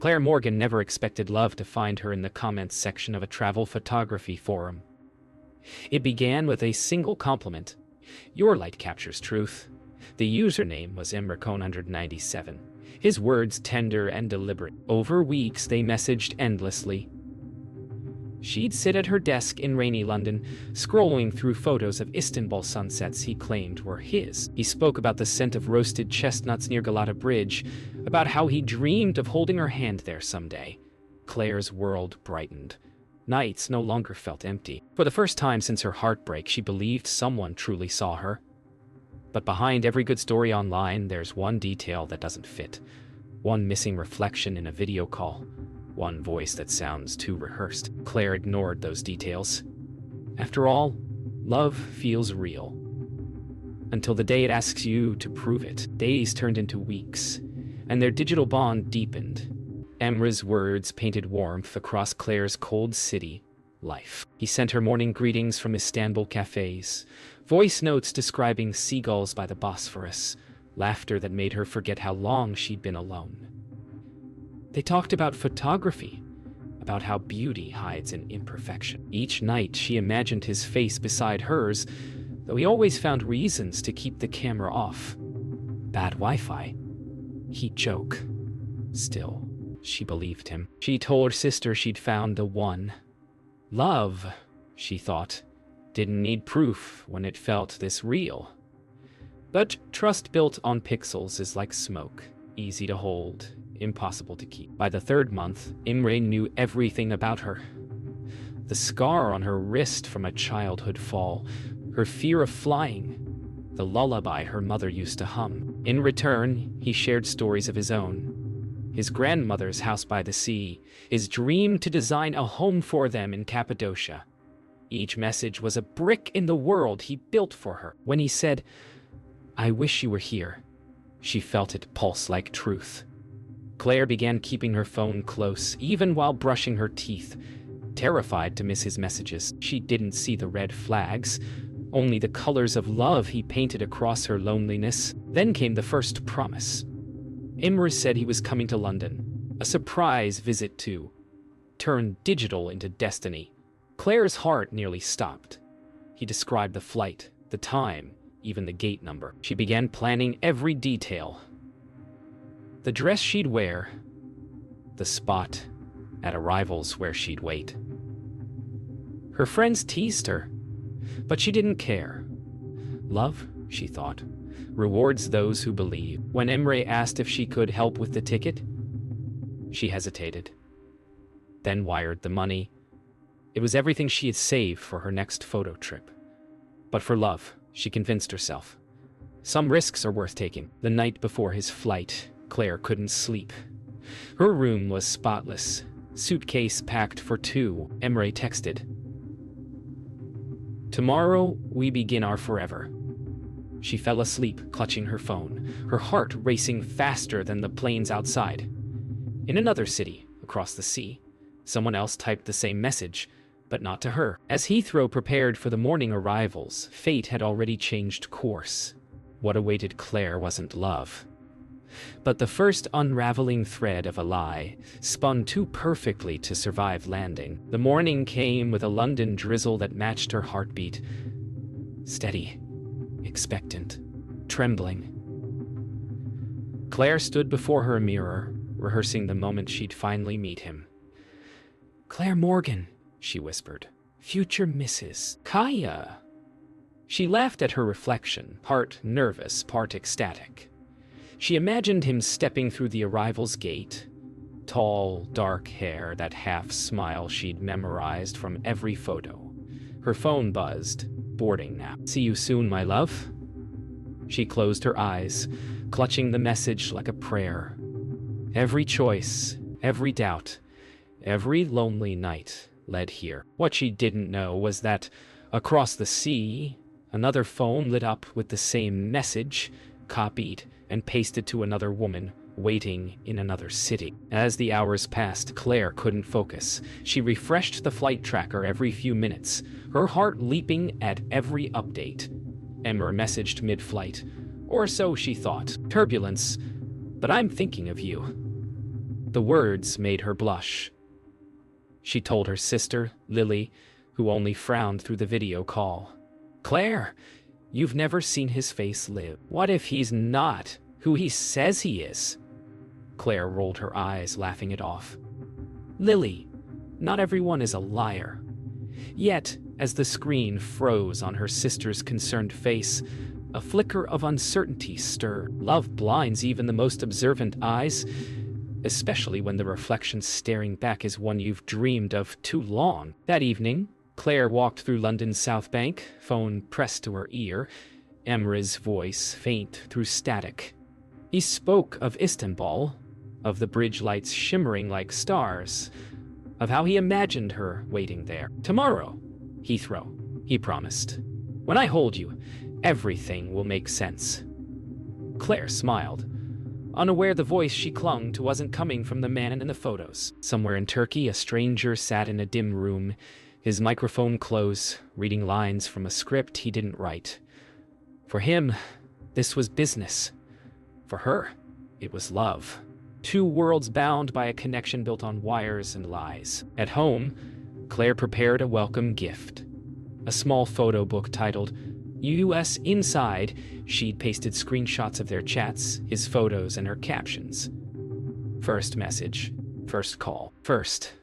Claire Morgan never expected love to find her in the comments section of a travel photography forum. It began with a single compliment. "Your light captures truth." The username was Emracone197. His words tender and deliberate. Over weeks they messaged endlessly. She'd sit at her desk in rainy London, scrolling through photos of Istanbul sunsets he claimed were his. He spoke about the scent of roasted chestnuts near Galata Bridge, about how he dreamed of holding her hand there someday. Claire's world brightened. Nights no longer felt empty. For the first time since her heartbreak, she believed someone truly saw her. But behind every good story online, there's one detail that doesn't fit. One missing reflection in a video call. One voice that sounds too rehearsed. Claire ignored those details. After all, love feels real. Until the day it asks you to prove it. Days turned into weeks, and their digital bond deepened. Emre's words painted warmth across Claire's cold city life. He sent her morning greetings from Istanbul cafes, voice notes describing seagulls by the Bosphorus, laughter that made her forget how long she'd been alone. They talked about photography, about how beauty hides in imperfection. Each night she imagined his face beside hers, though he always found reasons to keep the camera off. Bad Wi-Fi. He'd joke. Still, she believed him. She told her sister she'd found the one. Love, she thought, didn't need proof when it felt this real. But trust built on pixels is like smoke, easy to hold, impossible to keep. By the third month, Imre knew everything about her. The scar on her wrist from a childhood fall, her fear of flying, the lullaby her mother used to hum. In return, he shared stories of his own. His grandmother's house by the sea, his dream to design a home for them in Cappadocia. Each message was a brick in the world he built for her. When he said, "I wish you were here," she felt it pulse like truth. Claire began keeping her phone close, even while brushing her teeth, terrified to miss his messages. She didn't see the red flags, only the colors of love he painted across her loneliness. Then came the first promise. Imre said he was coming to London, a surprise visit to turn digital into destiny. Claire's heart nearly stopped. He described the flight, the time, even the gate number. She began planning every detail. The dress she'd wear, the spot at arrivals where she'd wait. Her friends teased her, but she didn't care. Love, she thought, rewards those who believe. When Emre asked if she could help with the ticket, she hesitated, then wired the money. It was everything she had saved for her next photo trip. But for love, she convinced herself. Some risks are worth taking. The night before his flight, Claire couldn't sleep. Her room was spotless, suitcase packed for two. Emre texted, "Tomorrow we begin our forever." She fell asleep, clutching her phone, her heart racing faster than the planes outside. In another city, across the sea, someone else typed the same message, but not to her. As Heathrow prepared for the morning arrivals, fate had already changed course. What awaited Claire wasn't love, but the first unraveling thread of a lie, spun too perfectly to survive landing. The morning came with a London drizzle that matched her heartbeat. Steady, expectant, trembling. Claire stood before her mirror, rehearsing the moment she'd finally meet him. "Claire Morgan," she whispered. "Future Mrs. Kaya." She laughed at her reflection, part nervous, part ecstatic. She imagined him stepping through the arrival's gate. Tall, dark hair, that half smile she'd memorized from every photo. Her phone buzzed. Boarding now. "See you soon, my love." She closed her eyes, clutching the message like a prayer. Every choice, every doubt, every lonely night led here. What she didn't know was that, across the sea, another phone lit up with the same message, copied and pasted to another woman waiting in another city. As the hours passed, Claire couldn't focus. She refreshed the flight tracker every few minutes, her heart leaping at every update. Emre messaged mid-flight, or so she thought. "Turbulence, but I'm thinking of you." The words made her blush. She told her sister, Lily, who only frowned through the video call. "Claire, you've never seen his face live. What if he's not who he says he is?" Claire rolled her eyes, laughing it off. "Lily, not everyone is a liar." Yet, as the screen froze on her sister's concerned face, a flicker of uncertainty stirred. Love blinds even the most observant eyes, especially when the reflection staring back is one you've dreamed of too long. That evening, Claire walked through London's South Bank, phone pressed to her ear, Emre's voice faint through static. He spoke of Istanbul, of the bridge lights shimmering like stars, of how he imagined her waiting there. "Tomorrow, Heathrow," he promised. "When I hold you, everything will make sense." Claire smiled, unaware the voice she clung to wasn't coming from the man in the photos. Somewhere in Turkey, a stranger sat in a dim room, his microphone close, reading lines from a script he didn't write. For him, this was business. For her, it was love. Two worlds bound by a connection built on wires and lies. At home, Claire prepared a welcome gift. A small photo book titled U.S. Inside. She'd pasted screenshots of their chats, his photos, and her captions. First message, first call. First,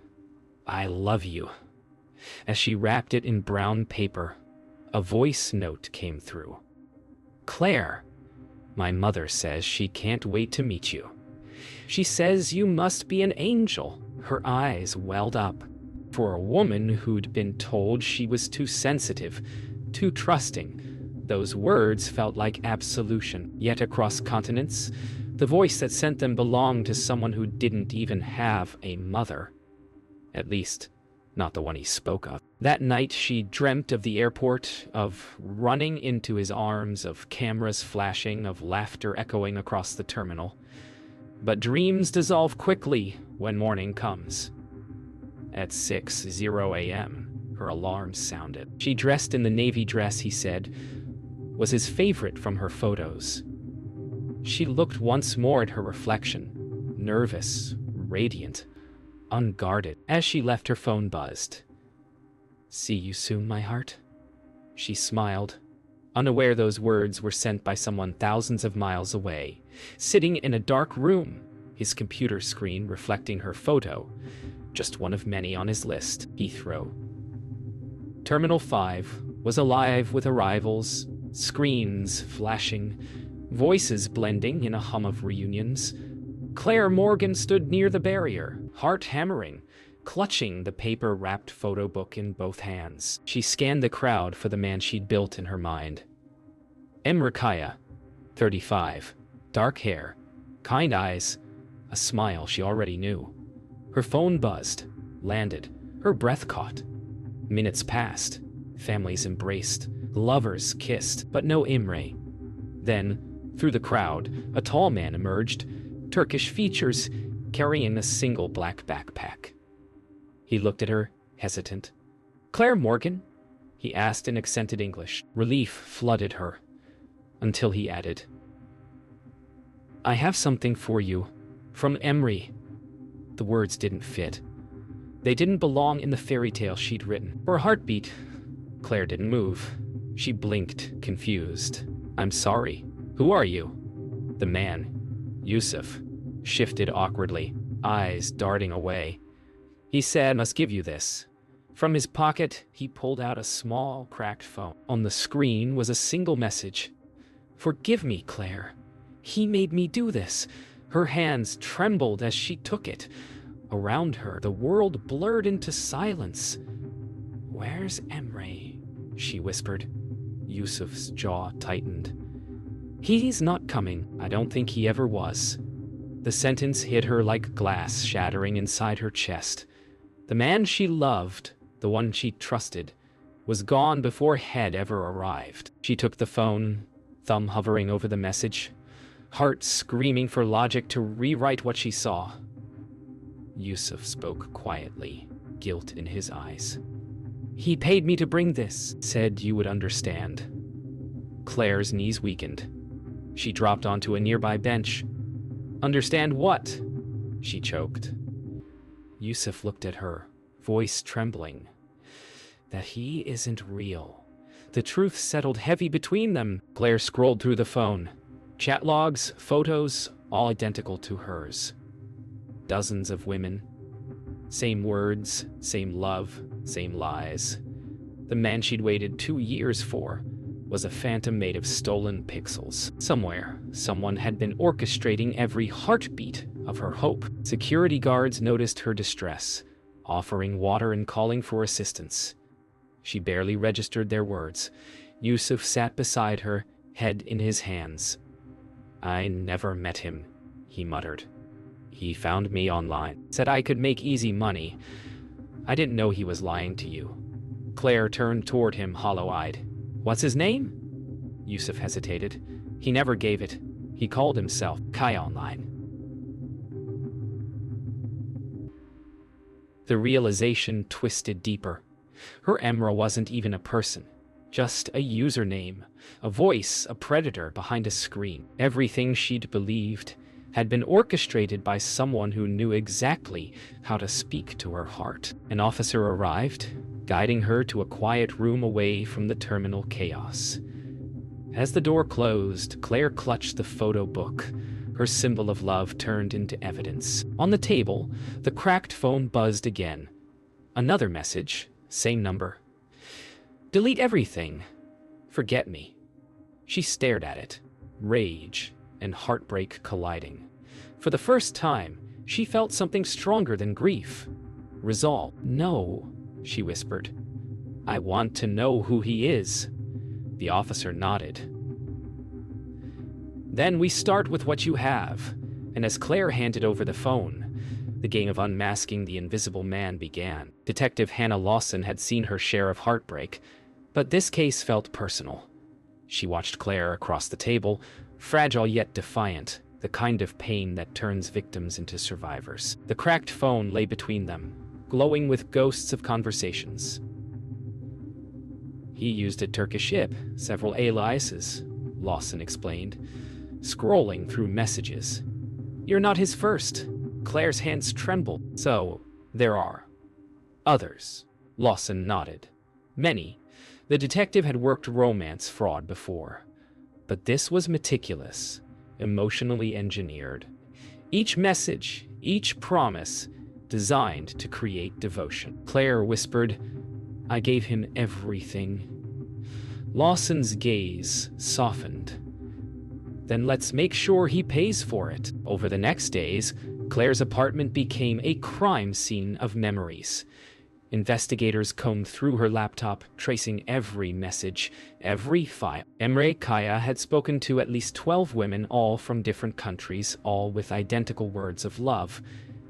"I love you." As she wrapped it in brown paper, a voice note came through. "Claire, my mother says she can't wait to meet you. She says you must be an angel." Her eyes welled up. For a woman who'd been told she was too sensitive, too trusting, those words felt like absolution. Yet across continents, the voice that sent them belonged to someone who didn't even have a mother. At least, not the one he spoke of. That night, she dreamt of the airport, of running into his arms, of cameras flashing, of laughter echoing across the terminal. But dreams dissolve quickly when morning comes. At 6:00 a.m., her alarm sounded. She dressed in the navy dress he said was his favorite from her photos. She looked once more at her reflection, nervous, radiant, unguarded. As she left, her phone buzzed. "See you soon, my heart?" She smiled, unaware those words were sent by someone thousands of miles away, sitting in a dark room, his computer screen reflecting her photo, just one of many on his list. Heathrow. Terminal 5 was alive with arrivals, screens flashing, voices blending in a hum of reunions. Claire Morgan stood near the barrier, heart hammering, clutching the paper-wrapped photo book in both hands. She scanned the crowd for the man she'd built in her mind. Emre Kaya, 35, dark hair, kind eyes, a smile she already knew. Her phone buzzed, landed, her breath caught. Minutes passed, families embraced, lovers kissed, but no Imre. Then, through the crowd, a tall man emerged, Turkish features, carrying a single black backpack. He looked at her, hesitant. "Claire Morgan?" he asked in accented English. Relief flooded her, until he added, "I have something for you, from Emre." The words didn't fit. They didn't belong in the fairy tale she'd written. For a heartbeat, Claire didn't move. She blinked, confused. "I'm sorry. Who are you?" The man, Yusuf, shifted awkwardly, eyes darting away. He said, "I must give you this." From his pocket, he pulled out a small, cracked phone. On the screen was a single message. "Forgive me, Claire. He made me do this." Her hands trembled as she took it. Around her, the world blurred into silence. "Where's Emre?" she whispered. Yusuf's jaw tightened. "He's not coming. I don't think he ever was." The sentence hit her like glass shattering inside her chest. The man she loved, the one she trusted, was gone before Head ever arrived. She took the phone, thumb hovering over the message, heart screaming for logic to rewrite what she saw. Yusuf spoke quietly, guilt in his eyes. "He paid me to bring this, said you would understand." Claire's knees weakened. She dropped onto a nearby bench. "Understand what?" she choked. Yusuf looked at her, voice trembling. That he isn't real. The truth settled heavy between them. Claire scrolled through the phone. Chat logs, photos, all identical to hers. Dozens of women. Same words, same love, same lies. The man she'd waited 2 years for was a phantom made of stolen pixels. Somewhere, someone had been orchestrating every heartbeat of her hope. Security guards noticed her distress, offering water and calling for assistance. She barely registered their words. Yusuf sat beside her, head in his hands. I never met him, he muttered. He found me online, said I could make easy money. I didn't know he was lying to you. Claire turned toward him, hollow-eyed. What's his name? Yusuf hesitated. He never gave it. He called himself Kai Online. The realization twisted deeper. Her Emra wasn't even a person, just a username, a voice, a predator behind a screen. Everything she'd believed had been orchestrated by someone who knew exactly how to speak to her heart. An officer arrived, guiding her to a quiet room away from the terminal chaos. As the door closed, Claire clutched the photo book. Her symbol of love turned into evidence. On the table, the cracked phone buzzed again. Another message, same number. Delete everything. Forget me. She stared at it, rage and heartbreak colliding. For the first time, she felt something stronger than grief. Resolve. No, she whispered. I want to know who he is. The officer nodded. Then we start with what you have. And as Claire handed over the phone, the game of unmasking the invisible man began. Detective Hannah Lawson had seen her share of heartbreak, but this case felt personal. She watched Claire across the table, fragile yet defiant, the kind of pain that turns victims into survivors. The cracked phone lay between them, glowing with ghosts of conversations. He used a Turkish ship, several aliases, Lawson explained, scrolling through messages. You're not his first. Claire's hands trembled. So, there are others. Lawson nodded. Many. The detective had worked romance fraud before. But this was meticulous, emotionally engineered. Each message, each promise, designed to create devotion. Claire whispered, I gave him everything. Lawson's gaze softened. Then let's make sure he pays for it. Over the next days, Claire's apartment became a crime scene of memories. Investigators combed through her laptop, tracing every message, every file. Emre Kaya had spoken to at least 12 women, all from different countries, all with identical words of love.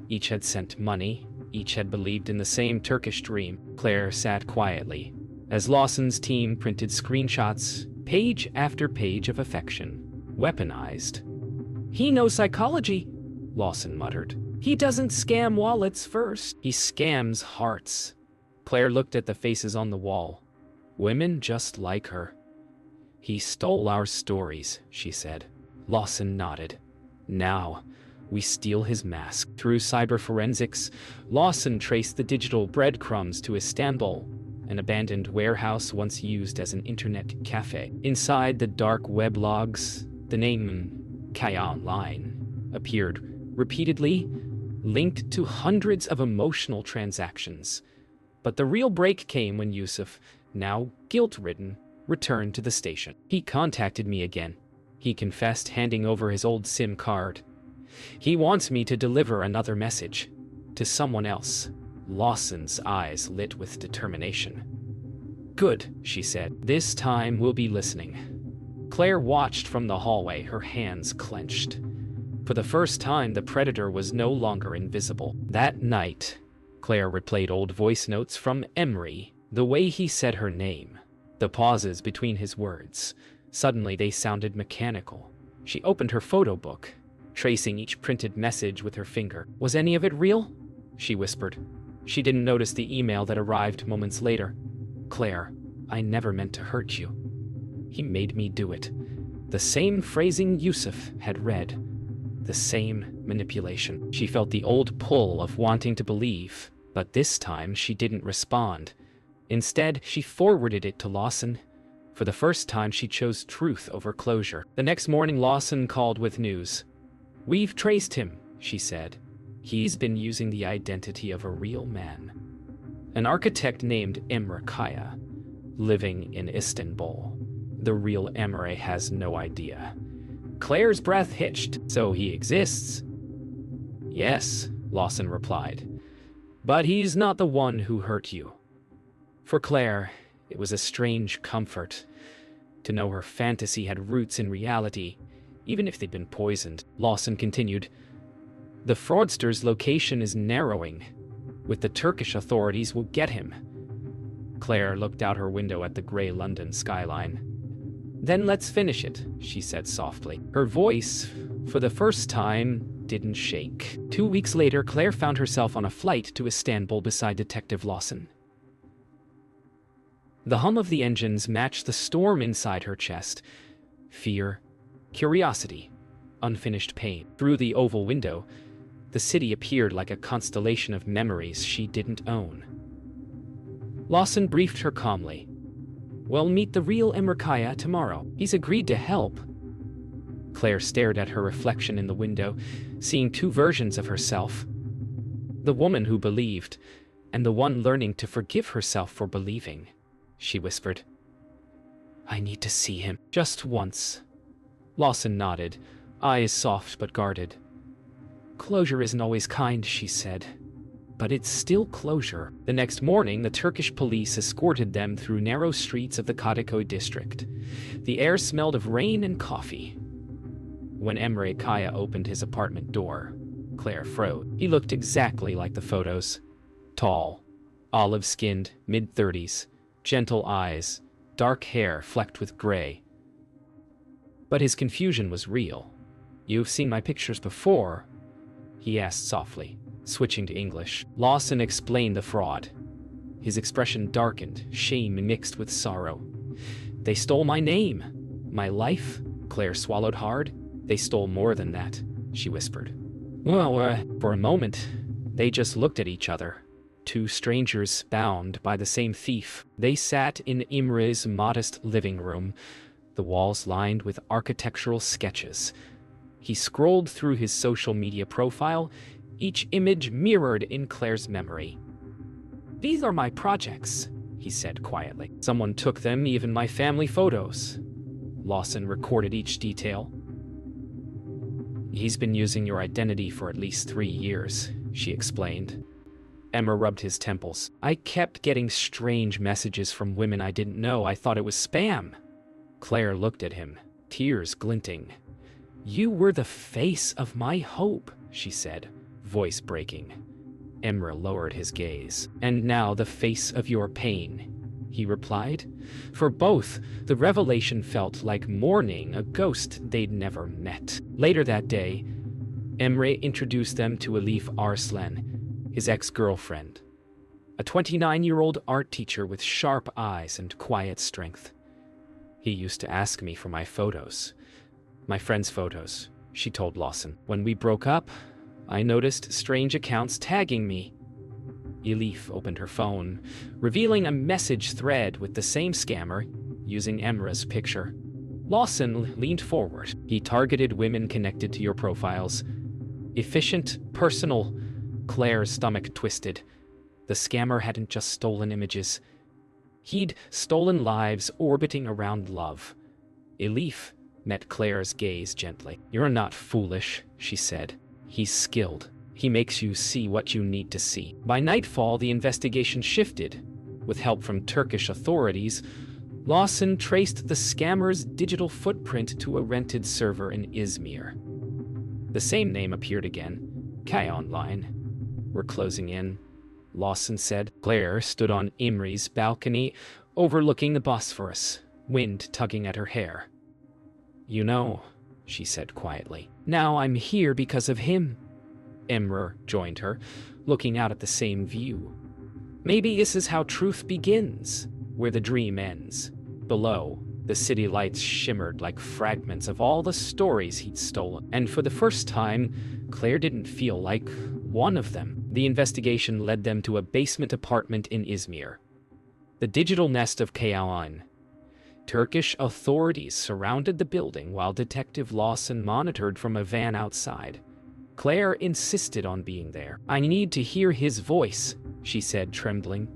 Each had sent money, each had believed in the same Turkish dream. Claire sat quietly, as Lawson's team printed screenshots, page after page of affection, weaponized. He knows psychology, Lawson muttered. He doesn't scam wallets first. He scams hearts. Claire looked at the faces on the wall. Women just like her. He stole our stories, she said. Lawson nodded. Now, we steal his mask. Through cyber forensics, Lawson traced the digital breadcrumbs to Istanbul, an abandoned warehouse once used as an internet cafe. Inside the dark web logs, the name Kaya Online appeared repeatedly, linked to hundreds of emotional transactions. But the real break came when Yusuf, now guilt-ridden, returned to the station. He contacted me again. He confessed, handing over his old SIM card. He wants me to deliver another message to someone else. Lawson's eyes lit with determination. Good, she said. This time we'll be listening. Claire watched from the hallway, her hands clenched. For the first time, the predator was no longer invisible. That night, Claire replayed old voice notes from Emery, the way he said her name, the pauses between his words. Suddenly, they sounded mechanical. She opened her photo book, tracing each printed message with her finger. Was any of it real? She whispered. She didn't notice the email that arrived moments later. Claire, I never meant to hurt you. He made me do it. The same phrasing Yusuf had read. The same manipulation. She felt the old pull of wanting to believe, but this time she didn't respond. Instead, she forwarded it to Lawson. For the first time, she chose truth over closure. The next morning, Lawson called with news. "We've traced him," she said. "He's been using the identity of a real man. An architect named Emre Kaya, living in Istanbul. The real Emre has no idea." Claire's breath hitched. "So he exists?" "Yes," Lawson replied. "But he's not the one who hurt you." For Claire, it was a strange comfort to know her fantasy had roots in reality, even if they'd been poisoned. Lawson continued, "The fraudster's location is narrowing. With the Turkish authorities, we'll get him." Claire looked out her window at the gray London skyline. "Then let's finish it," she said softly. Her voice, for the first time, didn't shake. 2 weeks later, Claire found herself on a flight to Istanbul beside Detective Lawson. The hum of the engines matched the storm inside her chest. Fear, curiosity, unfinished pain. Through the oval window, the city appeared like a constellation of memories she didn't own. Lawson briefed her calmly. "We'll meet the real Emre Kaya tomorrow. He's agreed to help." Claire stared at her reflection in the window, seeing two versions of herself. The woman who believed, and the one learning to forgive herself for believing. She whispered, "I need to see him. Just once." Lawson nodded, eyes soft but guarded. "Closure isn't always kind," she said. "But it's still closure." The next morning, the Turkish police escorted them through narrow streets of the Kadıköy district. The air smelled of rain and coffee. When Emre Kaya opened his apartment door, Claire froze. He looked exactly like the photos. Tall, olive-skinned, mid-30s, gentle eyes, dark hair flecked with gray. But his confusion was real. "You've seen my pictures before?" he asked softly, switching to English. Lawson explained the fraud. His expression darkened, shame mixed with sorrow. "They stole my name, my life." Claire swallowed hard. "They stole more than that," she whispered. For a moment, they just looked at each other. Two strangers bound by the same thief. They sat in Imre's modest living room, the walls lined with architectural sketches. He scrolled through his social media profile, each image mirrored in Claire's memory. "These are my projects," he said quietly. "Someone took them, even my family photos." Lawson recorded each detail. "He's been using your identity for at least 3 years," she explained. Emma rubbed his temples. "I kept getting strange messages from women I didn't know. I thought it was spam." Claire looked at him, tears glinting. "You were the face of my hope," she said, voice breaking. Emra lowered his gaze. "And now the face of your pain," he replied. For both, the revelation felt like mourning a ghost they'd never met. Later that day, Emre introduced them to Elif Arslan, his ex-girlfriend, a 29-year-old art teacher with sharp eyes and quiet strength. "He used to ask me for my photos. My friend's photos," she told Lawson. "When we broke up, I noticed strange accounts tagging me." Elif opened her phone, revealing a message thread with the same scammer using Emra's picture. Lawson leaned forward. "He targeted women connected to your profiles. Efficient, personal." Claire's stomach twisted. The scammer hadn't just stolen images. He'd stolen lives orbiting around love. Elif met Claire's gaze gently. "You're not foolish," she said. "He's skilled. He makes you see what you need to see." By nightfall, the investigation shifted. With help from Turkish authorities, Lawson traced the scammer's digital footprint to a rented server in Izmir. The same name appeared again, Kaya Online. "We're closing in," Lawson said. Claire stood on Imre's balcony, overlooking the Bosphorus, wind tugging at her hair. "You know," she said quietly, "now I'm here because of him." Emre joined her, looking out at the same view. "Maybe this is how truth begins, where the dream ends. Below, The city lights shimmered like fragments of all the stories he'd stolen. And for the first time, Claire didn't feel like one of them. The investigation led them to a basement apartment in Izmir, the digital nest of Kayahan. Turkish authorities surrounded the building while Detective Lawson monitored from a van outside. Claire insisted on being there. "I need to hear his voice," she said, trembling.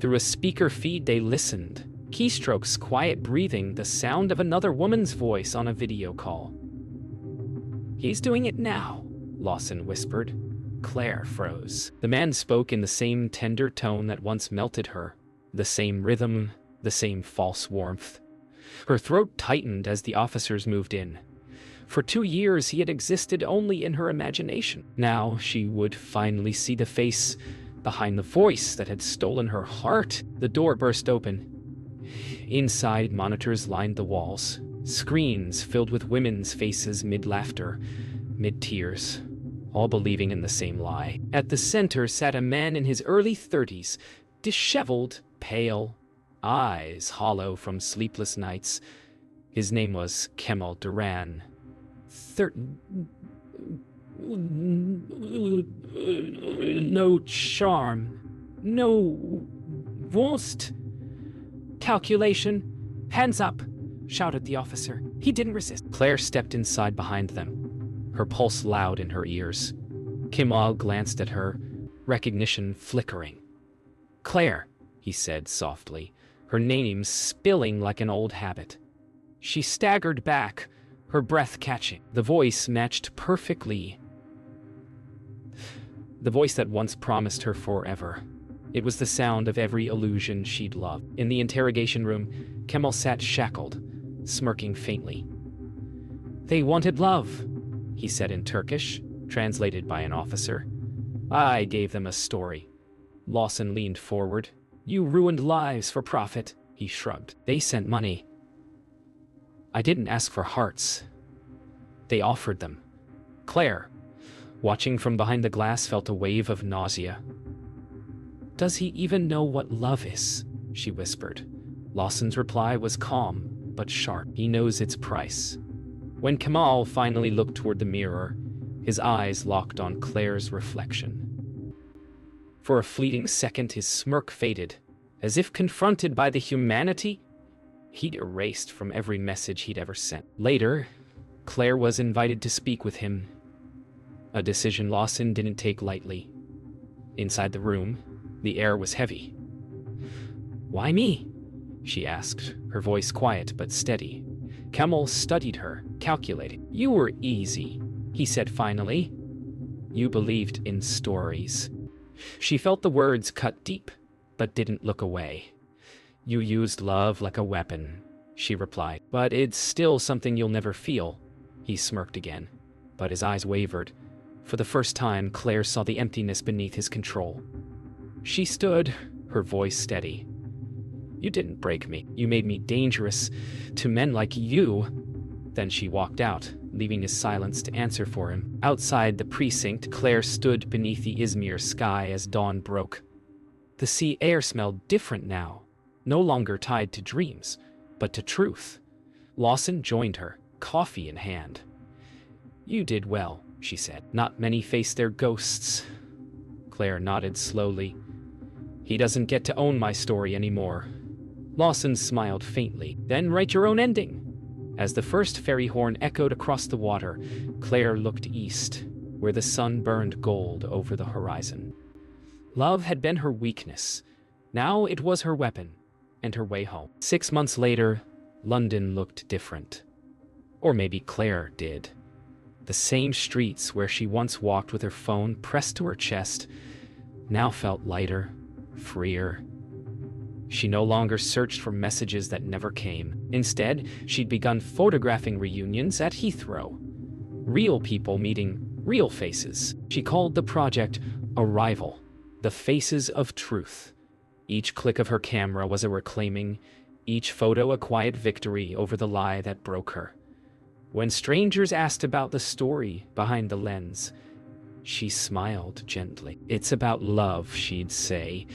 Through a speaker feed they listened. Keystrokes, quiet breathing, the sound of another woman's voice on a video call. "He's doing it now," Lawson whispered. Claire froze. The man spoke in the same tender tone that once melted her, the same rhythm, the same false warmth. Her throat tightened as the officers moved in. For 2 years he had existed only in her imagination. Now she would finally see the face behind the voice that had stolen her heart. The door burst open. Inside, monitors lined the walls, screens filled with women's faces mid-laughter, mid-tears, all believing in the same lie. At the center sat a man in his early 30s, disheveled, pale, eyes hollow from sleepless nights. His name was Kemal Duran. No charm, no warmth. "Calculation! Hands up!" shouted the officer. He didn't resist. Claire stepped inside behind them, her pulse loud in her ears. Kemal glanced at her, recognition flickering. "Claire," he said softly, her name spilling like an old habit. She staggered back, her breath catching. The voice matched perfectly. The voice that once promised her forever. It was the sound of every illusion she'd loved. In the interrogation room, Kemal sat shackled, smirking faintly. "They wanted love," he said in Turkish, translated by an officer. "I gave them a story." Lawson leaned forward. "You ruined lives for profit," he shrugged. "They sent money. I didn't ask for hearts. They offered them." Claire, watching from behind the glass, felt a wave of nausea. "Does he even know what love is?" she whispered. Lawson's reply was calm, but sharp. "He knows its price." When Kemal finally looked toward the mirror, his eyes locked on Claire's reflection. For a fleeting second, his smirk faded, as if confronted by the humanity he'd erased from every message he'd ever sent. Later, Claire was invited to speak with him, a decision Lawson didn't take lightly. Inside the room, the air was heavy. "Why me?" she asked, her voice quiet but steady. Kemal studied her, calculating. "You were easy," he said finally. "You believed in stories." She felt the words cut deep, but didn't look away. "You used love like a weapon," she replied. "But it's still something you'll never feel." He smirked again, but his eyes wavered. For the first time, Claire saw the emptiness beneath his control. She stood, her voice steady. "You didn't break me. You made me dangerous to men like you." Then she walked out, leaving his silence to answer for him. Outside the precinct, Claire stood beneath the Izmir sky as dawn broke. The sea air smelled different now, no longer tied to dreams, but to truth. Lawson joined her, coffee in hand. "You did well," she said. "Not many face their ghosts." Claire nodded slowly. "He doesn't get to own my story anymore." Lawson smiled faintly. "Then write your own ending." As the first ferry horn echoed across the water, Claire looked east, where the sun burned gold over the horizon. Love had been her weakness. Now it was her weapon, and her way home. 6 months later, London looked different. Or maybe Claire did. The same streets where she once walked with her phone pressed to her chest now felt lighter, freer. She no longer searched for messages that never came. Instead, she'd begun photographing reunions at Heathrow. Real people meeting real faces. She called the project Arrival, the Faces of Truth. Each click of her camera was a reclaiming, each photo a quiet victory over the lie that broke her. When strangers asked about the story behind the lens, she smiled gently. "It's about love," she'd say,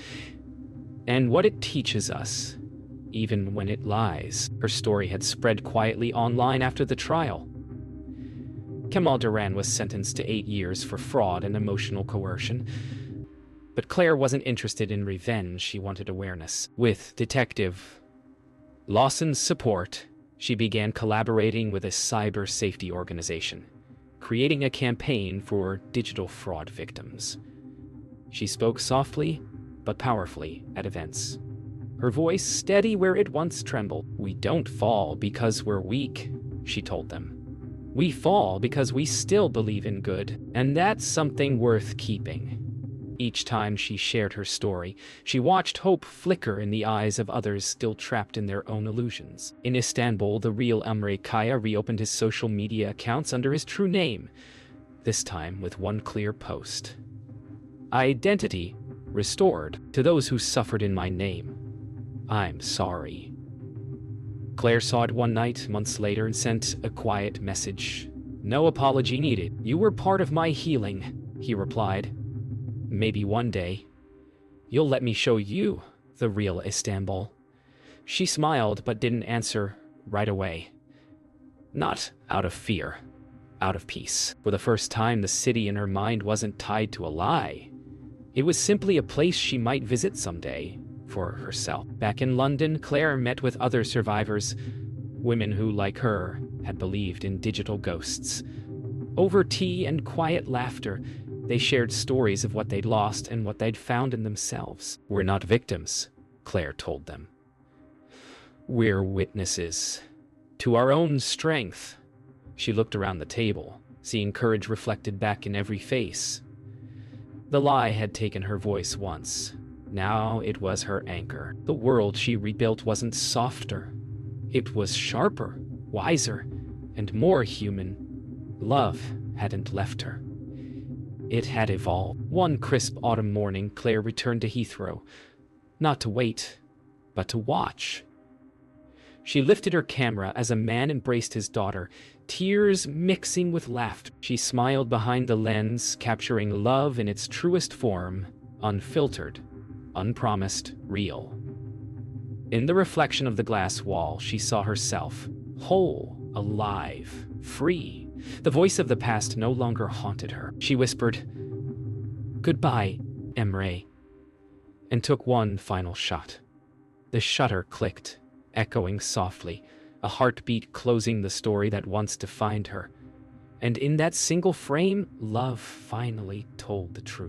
"and what it teaches us. even when it lies. Her story had spread quietly online after the trial. Kemal Duran was sentenced to 8 years for fraud and emotional coercion. But Claire wasn't interested in revenge, she wanted awareness. With Detective Lawson's support, she began collaborating with a cyber safety organization, creating a campaign for digital fraud victims. She spoke softly but powerfully at events, her voice steady where it once trembled. "We don't fall because we're weak," she told them. "We fall because we still believe in good, and that's something worth keeping." Each time she shared her story, she watched hope flicker in the eyes of others still trapped in their own illusions. In Istanbul, the real Emre Kaya reopened his social media accounts under his true name, this time with one clear post: "Identity restored to those who suffered in my name. I'm sorry." Claire saw it one night, months later, and sent a quiet message. "No apology needed. You were part of my healing," he replied. "Maybe one day, you'll let me show you the real Istanbul." She smiled but didn't answer right away. Not out of fear, out of peace. For the first time, the city in her mind wasn't tied to a lie. It was simply a place she might visit someday for herself. Back in London, Claire met with other survivors, women who, like her, had believed in digital ghosts. Over tea and quiet laughter, they shared stories of what they'd lost and what they'd found in themselves. "We're not victims," Claire told them. "We're witnesses to our own strength." She looked around the table, seeing courage reflected back in every face. The lie had taken her voice once. Now it was her anchor. The world she rebuilt wasn't softer. It was sharper, wiser, and more human. Love hadn't left her. It had evolved. One crisp autumn morning, Claire returned to Heathrow, not to wait, but to watch. She lifted her camera as a man embraced his daughter, tears mixing with laughter. She smiled behind the lens, capturing love in its truest form, unfiltered, unpromised, real. In the reflection of the glass wall, she saw herself, whole, alive, free. The voice of the past no longer haunted her. She whispered, "Goodbye, Emre," and took one final shot. The shutter clicked, echoing softly, a heartbeat closing the story that once defined her. And in that single frame, love finally told the truth.